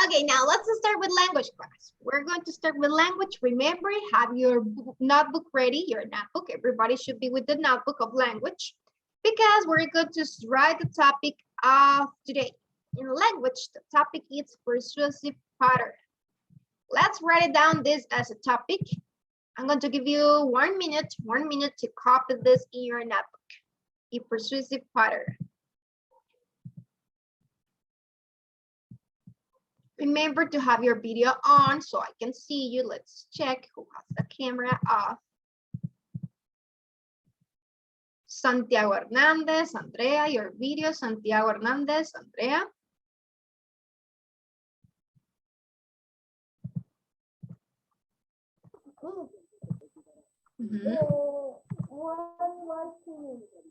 Okay, now let's start with language class. We're going to start with language. Remember, have your notebook ready, your notebook. Everybody should be with the notebook of language because we're going to write the topic of today. In language, the topic is persuasive pattern. Let's write it down this as a topic. I'm going to give you 1 minute to copy this in your notebook. A persuasive pattern. Remember to have your video on so I can see you. Let's check who has the camera off. Santiago Hernandez, Andrea, your video. Santiago Hernandez, Andrea.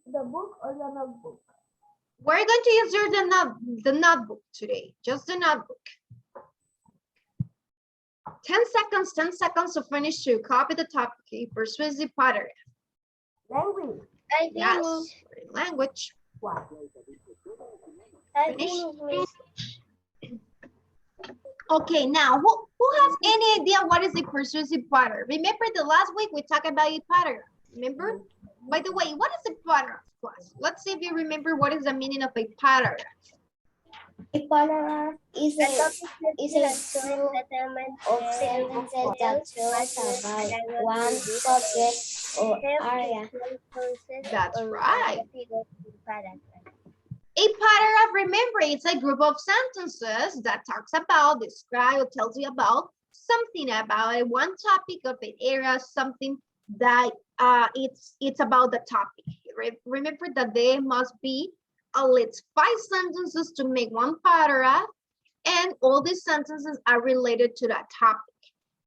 The book or the notebook? We're going to use the notebook today, just the notebook. 10 seconds to finish to copy the topic, persuasive pattern. Language. Yes, language. Finish. Okay, now who has any idea what is a persuasive pattern? Remember the last week we talked about a pattern. Remember? By the way, what is a pattern, class? Let's see if you remember what is the meaning of a pattern. A paragraph is a string of sentences that tells about one subject or area. That's right. A paragraph, remember, it's a group of sentences that talks about, describe, or tells you about something about one topic of an area, something that it's about the topic. Remember that there must be at least 5 sentences to make one paragraph, and all these sentences are related to that topic.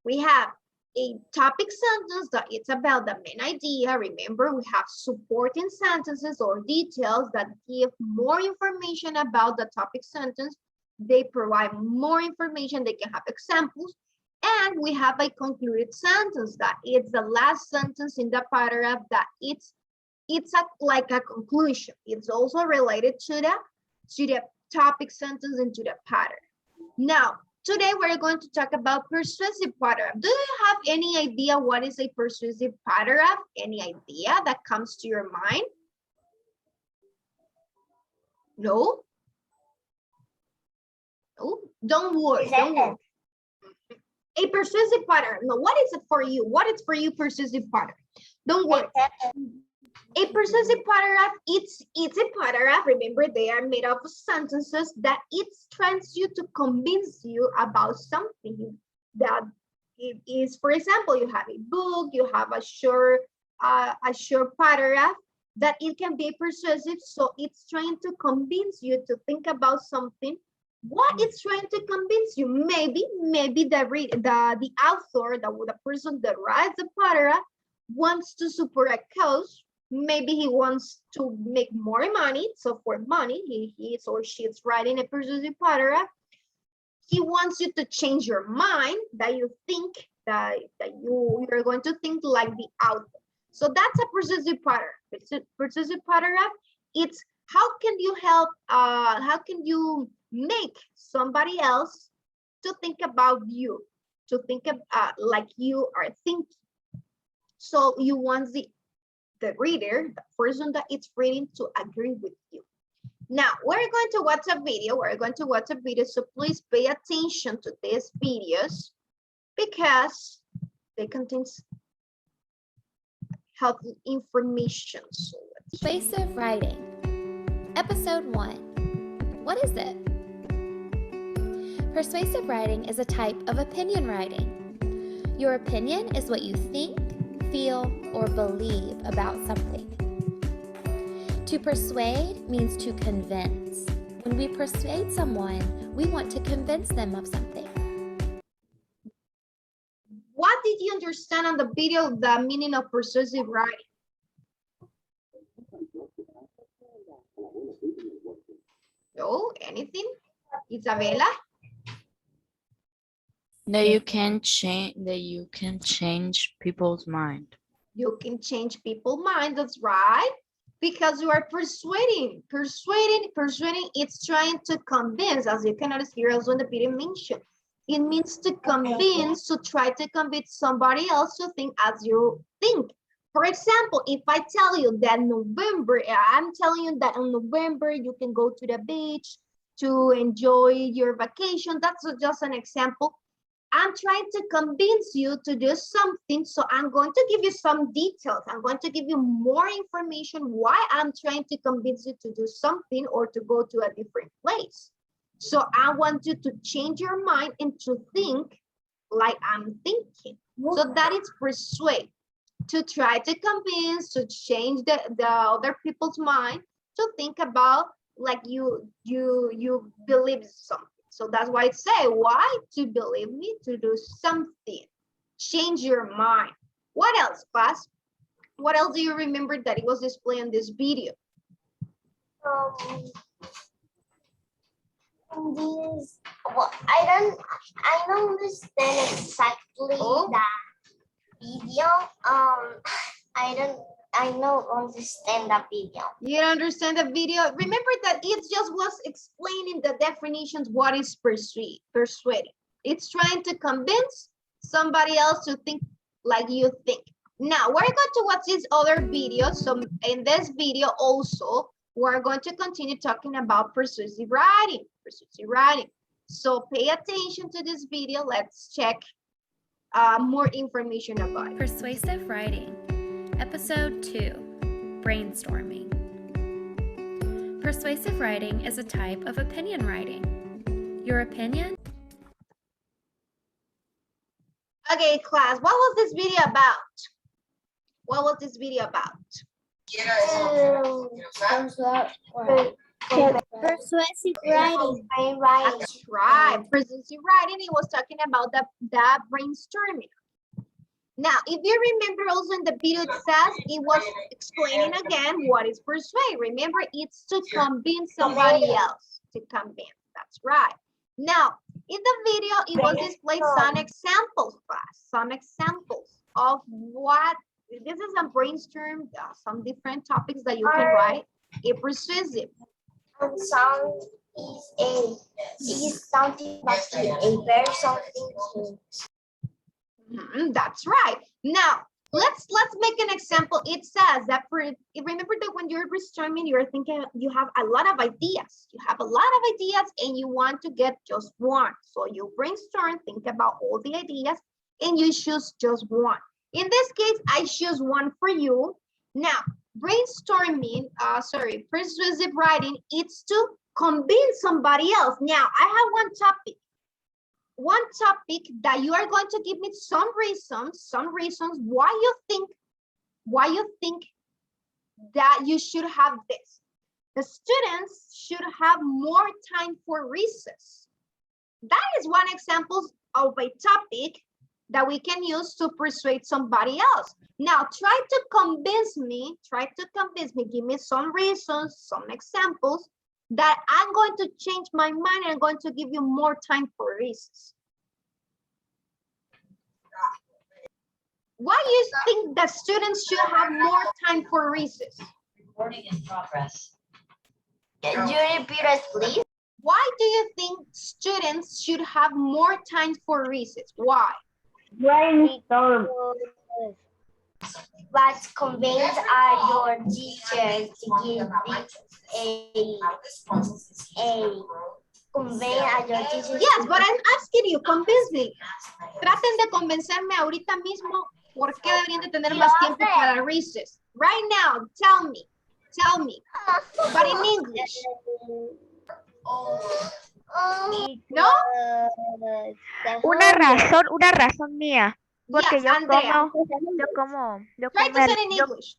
We have a topic sentence that it's about the main idea. Remember, we have supporting sentences or details that give more information about the topic sentence. They provide more information. They can have examples. And we have a concluded sentence that it's the last sentence in the paragraph that it's like a conclusion. It's also related to the topic sentence and to the pattern. Now, today we're going to talk about persuasive paragraph. Do you have any idea what is a persuasive paragraph? Any idea that comes to your mind? No? No? Don't worry, don't worry. A persuasive pattern. No, what is it for you? What is for you persuasive pattern? Don't worry. A persuasive paragraph, it's a paragraph. Remember, they are made up of sentences that it's trying to convince you about something that it is. For example, you have a book, you have a short paragraph that it can be persuasive. So it's trying to convince you to think about something. What it's trying to convince you? Maybe the author, the person that writes the paragraph wants to support a cause. Maybe he wants to make more money. So for money, he is or she is writing a persuasive paragraph. He wants you to change your mind, that you think that you're going to think like the author. So that's a persuasive paragraph. Persuasive paragraph, it's how can you help, how can you make somebody else to think about you, to think of, like you are thinking. So you want the reader, the person that it's reading, to agree with you. Now, we're going to watch a video. We're going to watch a video, so please pay attention to these videos because they contain helpful information. So Persuasive writing. Episode 1. What is it? Persuasive writing is a type of opinion writing. Your opinion is what you think, feel, or believe about something. To persuade means to convince. When we persuade someone, we want to convince them of something. what did you understand on the video, the meaning of persuasive writing? No, anything? Isabella? That you can change people's mind. You can change people's mind, that's right. Because you are persuading, it's trying to convince, as you can notice here also in the video mentioned. It means to convince, to try to convince somebody else to think as you think. For example, if I tell you that I'm telling you that in November you can go to the beach to enjoy your vacation, that's just an example. I'm trying to convince you to do something, so I'm going to give you some details. I'm going to give you more information why I'm trying to convince you to do something or to go to a different place. So I want you to change your mind and to think like I'm thinking. So that is persuade, to try to convince, to change the other people's mind, to think about like you believe something. So that's why I say, why? To believe me, to do something. Change your mind. What else, class? What else do you remember that it was displayed in this video? This, well, I don't understand exactly that video. I don't understand the video. You don't understand the video? Remember that it just was explaining the definitions. What is persuading? It's trying to convince somebody else to think like you think. Now we're going to watch this other video. So in this video also, we're going to continue talking about persuasive writing. So pay attention to this video. Let's check more information about it. Persuasive writing. Episode 2, Brainstorming. Persuasive writing is a type of opinion writing. Your opinion? Okay, class, what was this video about? What was this video about? Persuasive writing. That's right, persuasive writing. It was talking about the brainstorming. Now, if you remember also in the video it says, it was explaining again what is persuade. Remember, it's to convince somebody else, to convince, that's right. Now, in the video, it was displayed some examples, class, some examples of what, this is a brainstorm, some different topics that you can write, a persuasive. And some is something but a very something. That's right. Now, let's make an example. It says that remember that when you're brainstorming, you're thinking you have a lot of ideas. You have a lot of ideas and you want to get just one. So you brainstorm, think about all the ideas, and you choose just one. In this case, I choose one for you. Now, brainstorming, persuasive writing, it's to convince somebody else. Now, I have one topic that you are going to give me some reasons why you think that you should have this. The students should have more time for recess. That is one example of a topic that we can use to persuade somebody else. Now, try to convince me, give me some reasons, some examples that I'm going to change my mind and I'm going to give you more time for recess. Why do you think that students should have more time for recess? Recording in progress. Can you repeat it, please? Why do you think students should have more time for recess? Why? Brainstorm. What convince are your teachers to give convey a your teachers? Yes, but I'm asking you, convince me. Traten de convencerme ahorita mismo por qué deberían de tener más tiempo para recess. Right now, tell me, but in English. ¿No? Una razón mía. Porque Yes, yo Andrea. como Try to say it in English.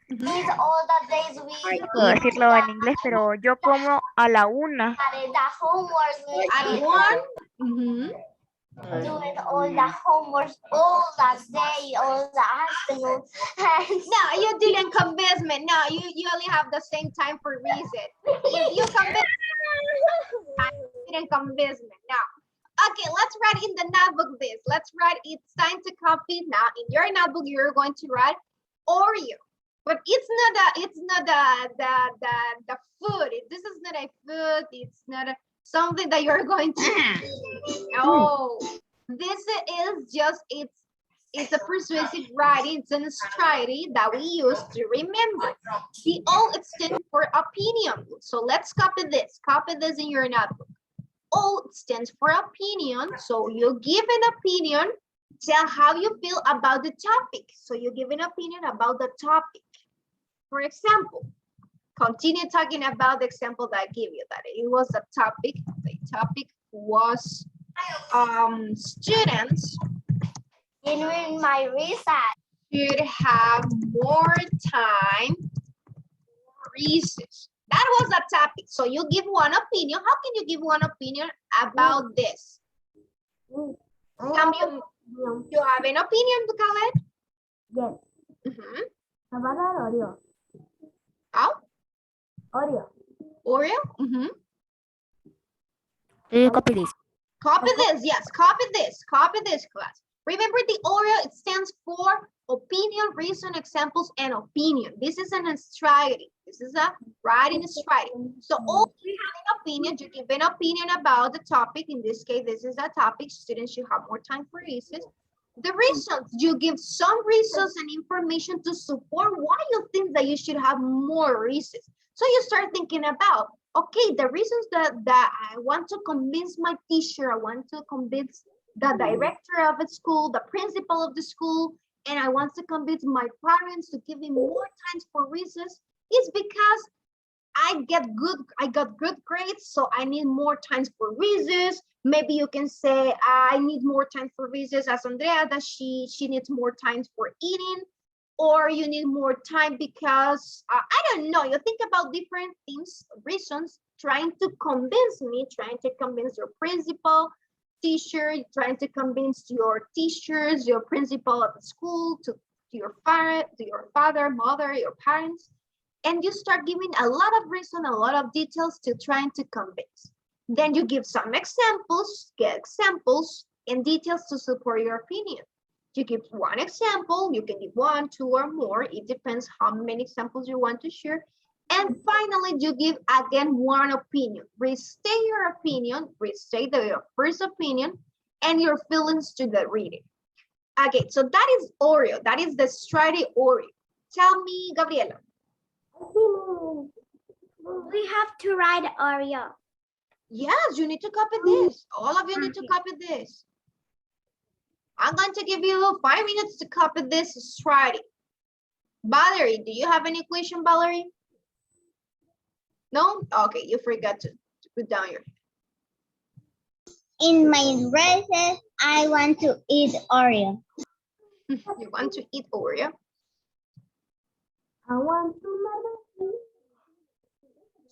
These all the days we puedo decirlo en inglés, pero yo como a la 1. the homework. At one. Doing all the homework all the day, all the afternoon. No, you didn't convince me. No, you only have the same time for reason. You convinced me. You didn't convince me. No. Okay, let's write in the notebook this. Let's write it's time to copy. Now, in your notebook, you're going to write Oreo. But it's not the food. This is not a food. It's not something that you're going to. Oh, this is just it's a persuasive writing. It's an strategy that we use to remember. The O stands for opinion. So let's copy this. Copy this in your notebook. O stands for opinion. So you give an opinion. Tell how you feel about the topic. So you give an opinion about the topic. For example, continue talking about the example that I give you, that it was a topic. The topic was students During my research. should have more time for recess. That was a topic. So you give one opinion. How can you give one opinion about this? Cambio, you have an opinion, Khaled? Yes. Mm-hmm. About Oreo. Oh, Oreo. Oreo? Mm-hmm. Copy this. Copy this, yes, copy this, class. Remember the Oreo, it stands for opinion, reason, examples, and opinion. This is an strategy. This is a writing strategy. So all you have an opinion, you give an opinion about the topic. In this case, this is a topic. Students should have more time for recess. The reasons, you give some reasons and information to support why you think that you should have more recess. So you start thinking about, okay, the reasons that I want to convince my teacher, I want to convince the director of the school, the principal of the school, and I want to convince my parents to give me more times for recess, is because I got good grades, so I need more times for recess. Maybe you can say I need more time for recess as Andrea, that she needs more times for eating, or you need more time because I don't know. You think about different things, reasons, trying to convince me, trying to convince your principal, teacher, trying to convince your teachers, your principal at the school, to your father, mother, your parents. And you start giving a lot of reason, a lot of details to trying to convince. Then you give some examples, get examples and details to support your opinion. You give one example, you can give one, two, or more. It depends how many examples you want to share. And finally, you give again one opinion. Restate your opinion, restate your first opinion, and your feelings to the reading. Okay, so that is Oreo. That is the strategy Oreo. Tell me, Gabriela. We have to write Oreo. Yes, you need to copy this. All of you need to copy this. I'm going to give you 5 minutes to copy this strategy. Valerie, do you have any question, Valerie? No? Okay, you forgot to put down your. In my recess, I want to eat Oreo. You want to eat Oreo? I want to.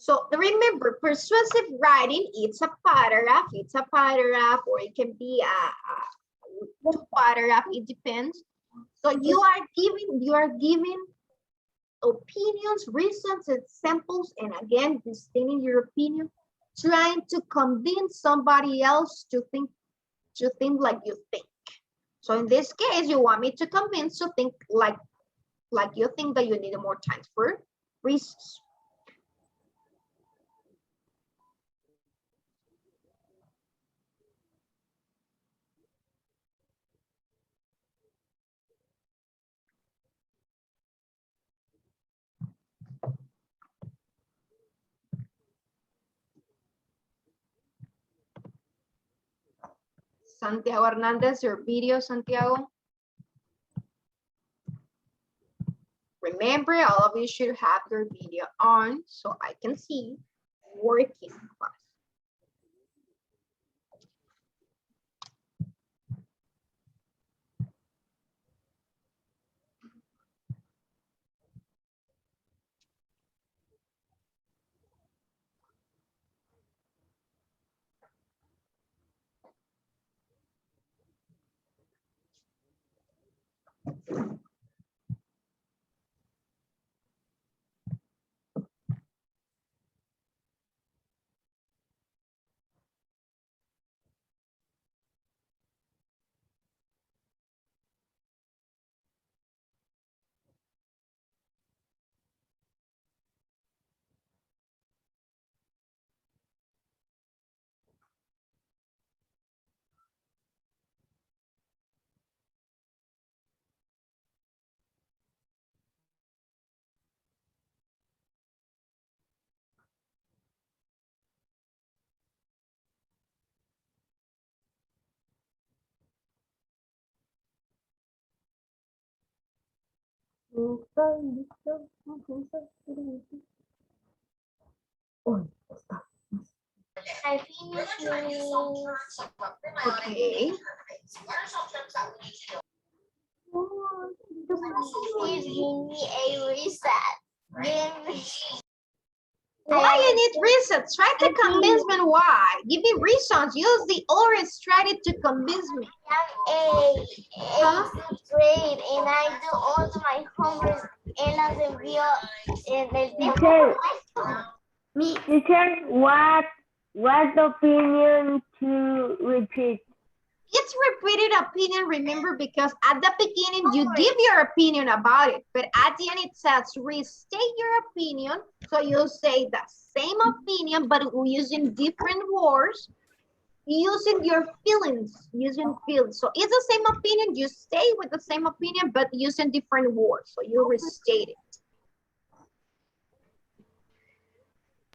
So remember, persuasive writing, it's a paragraph, or it can be a paragraph, it depends. So you are giving opinions, reasons, examples, and again, stating your opinion, trying to convince somebody else to think like you think. So in this case, you want me to convince to think like you think that you need more time for reasons. Santiago Hernandez, your video, Santiago. Remember, all of you should have your video on so I can see working class. I finished me. Okay. Please give me a reset. Give me. Why you need reasons? Try to convince me why. Give me reasons. Use the or strategy to convince me. I'm Huh? eighth grade and I do all of my homework and las envío en el tiempo. Teacher, what's the opinion to repeat? It's repeated opinion, remember, because at the beginning you give your opinion about it, but at the end it says restate your opinion. So you say the same opinion, but using different words, using your feelings, using feelings. So it's the same opinion, you stay with the same opinion, but using different words. So you restate it.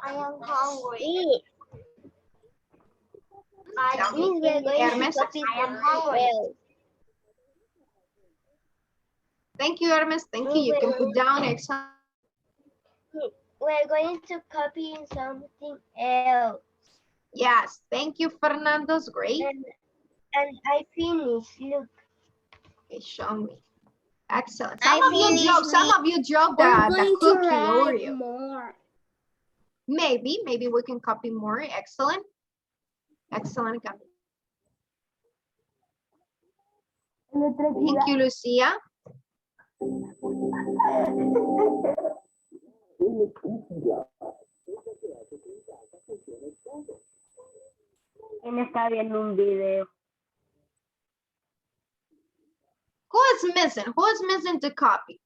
I am hungry. Hermes. I am hungry. Thank you, Hermes. Thank you. You can put down exam. We're going to copy something else. Yes, thank you, Fernando's great. And I finished. Look. Okay, show me. Excellent. I Some of you dropped the cookie Oreo. More. Maybe we can copy more. Excellent. Excellent copy. Thank you, Lucia. ¿Quién está viendo un video? Who is missing? Who is missing to copy?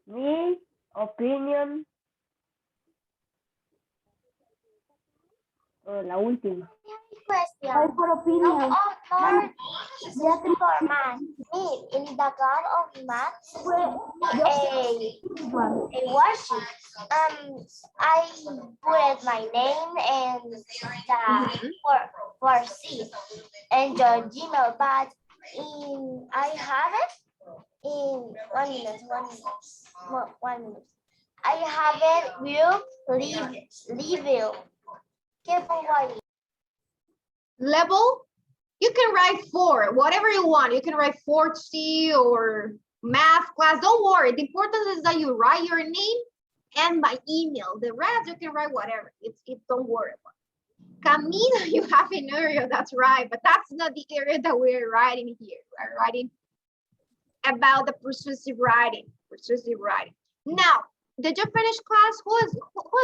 Me, opinion. La última. Question. For opinion. For math. Me, in the God of math, a worksheet. I put my name and the for C and your Gmail, but I have it in 1 minute. 1 minute. I have it will leave you. Level, you can write 4, whatever you want. You can write 4C or math class. Don't worry. The important is that you write your name and my email. The rest, you can write whatever. Don't worry about it. Camila, you have an area, that's right. But that's not the area that we're writing here. We're writing about the persuasive writing. Persuasive writing. Now, did you finish class? Who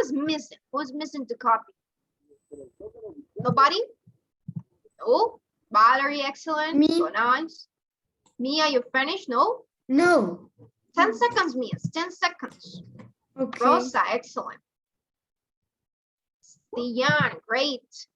is missing? Who is missing to copy? Nobody? Oh, Valerie, excellent. Me. So nice. Mia, you finished? No? No. 10 seconds, Mia. 10 seconds. Okay. Rosa, excellent. Diane, great.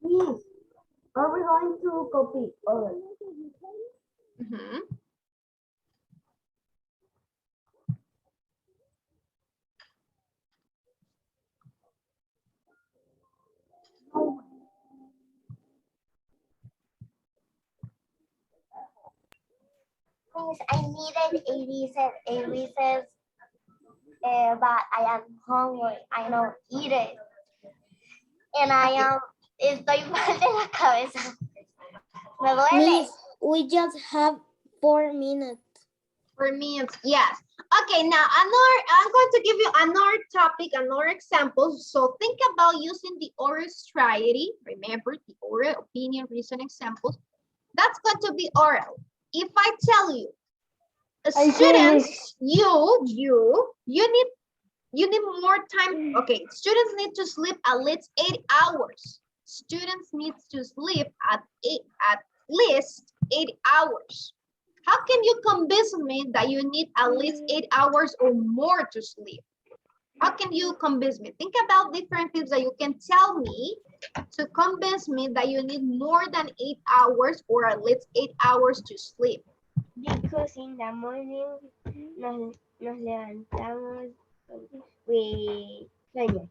Please, are we going to copy all? Mhm. Please, I needed a recess, but I am hungry. I don't eat it. And I am, estoy mal de la cabeza. Me duele. We just have 4 minutes. 4 minutes, yes. Okay, now I'm going to give you another topic, another example. So think about using the oral strategy. Remember the oral, opinion, reason, examples. That's going to be oral. If I tell you, students, you need more time. Okay, students need to sleep at least 8 hours. Students need to sleep at least 8 hours. How can you convince me that you need at least 8 hours or more to sleep? How can you convince me? Think about different things that you can tell me to convince me that you need more than 8 hours or at least 8 hours to sleep. Because in the morning nos levantamos. We sueño.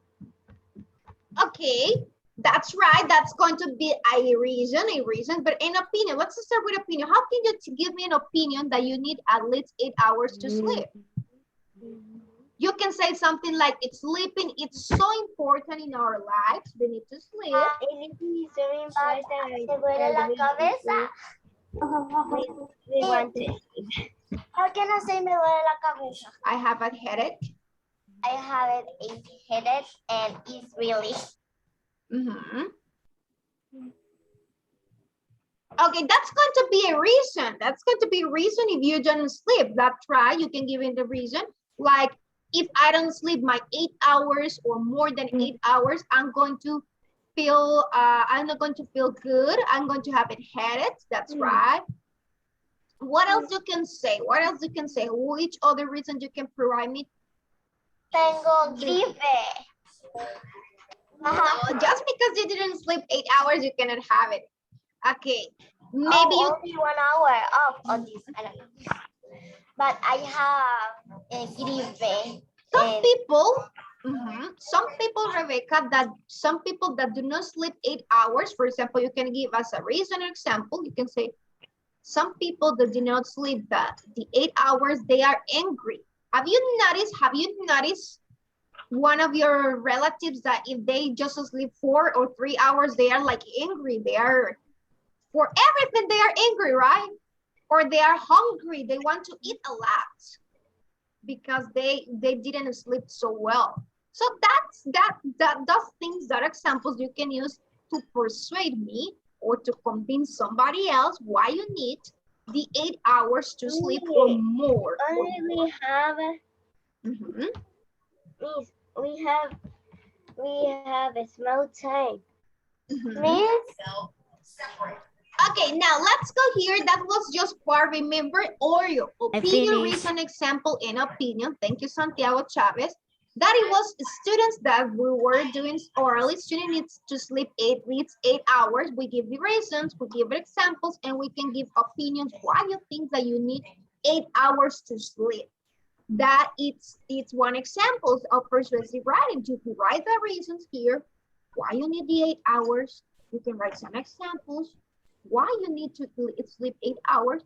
Okay, that's right. That's going to be a reason, but an opinion. Let's start with opinion. How can you give me an opinion that you need at least 8 hours to sleep? You can say something like, it's sleeping, it's so important in our lives. We need to sleep. Se duele la cabeza. We want to sleep. How can I say me duele la cabeza? I have a headache. I have a headache and it's really. Mm-hmm. Okay, that's going to be a reason. That's going to be a reason if you don't sleep. That's right. You can give it the reason. Like, if I don't sleep my 8 hours or more than 8 hours, I'm going to feel, I'm not going to feel good. I'm going to have a headache. That's right. What else you can say? What else you can say? Which other reason you can provide me? Tengo gripe. Just because you didn't sleep 8 hours, you cannot have it. Okay, maybe Only 1 hour off on this. I don't know. But I have a gripe. Some people, Rebecca, that some people that do not sleep 8 hours, for example, you can give us a reason example. You can say, some people that do not sleep the 8 hours, they are angry. Have you noticed one of your relatives that if they just sleep 4 or 3 hours, they are like angry. They are, for everything, they are angry, right? Or they are hungry. They want to eat a lot because they didn't sleep so well. So those things, that examples you can use to persuade me or to convince somebody else why you need the 8 hours to sleep or more. Only we have. We have a small time. Okay, now let's go here. That was just part, remember, Oreo, opinion, reason, example, and opinion. Thank you, Santiago Chavez. That it was students that we were doing orally. Student needs to sleep at least 8 hours. We give the reasons, we give examples, and we can give opinions why you think that you need 8 hours to sleep. That it's one example of persuasive writing. You can write the reasons here, why you need the 8 hours. You can write some examples, why you need to sleep 8 hours,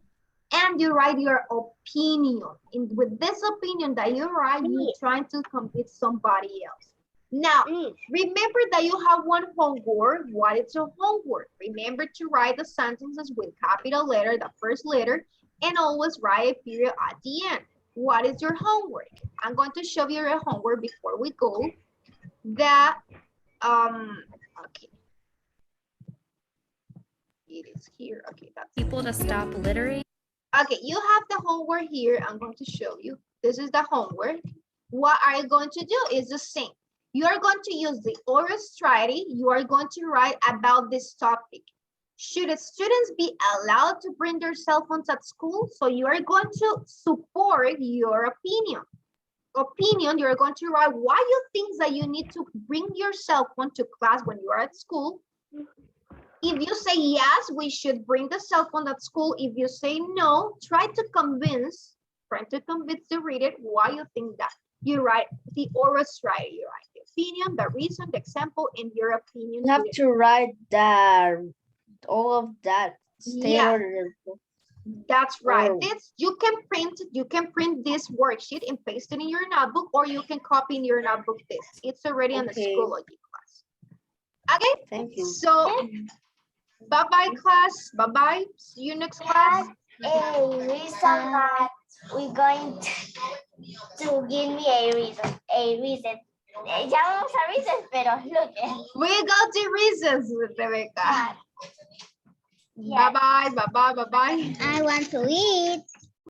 and you write your opinion. And with this opinion that you write, you're trying to convince somebody else. Now, remember that you have one homework. What is your homework? Remember to write the sentences with capital letter, the first letter, and always write a period at the end. What is your homework? I'm going to show you your homework before we go. That, okay. It is here. Okay, that's People to stop littering. okay. You have the homework here. I'm going to show you. This is the homework. What are you going to do? Is the same. You are going to use the oral strategy. You are going to write about this topic. Should students be allowed to bring their cell phones at school? So you are going to support your opinion. You're going to write why you think that you need to bring your cell phone to class when you are at school. If you say yes, we should bring the cell phone at school. If you say no, try to convince the reader why you think that. You write the oral strategy. You write the opinion, the reason, the example, and your opinion. You have to write all of that. Yeah, that's right. This you can print this worksheet and paste it in your notebook, or you can copy in your notebook this. It's already on the Schoology class. Okay, thank you. So bye-bye class. Bye-bye. See you next class. A reason that we're going to give me a reason. Ya vamos a reasons, pero look. We go to reasons, Rebecca. Bye-bye, bye-bye, bye-bye. I want to eat.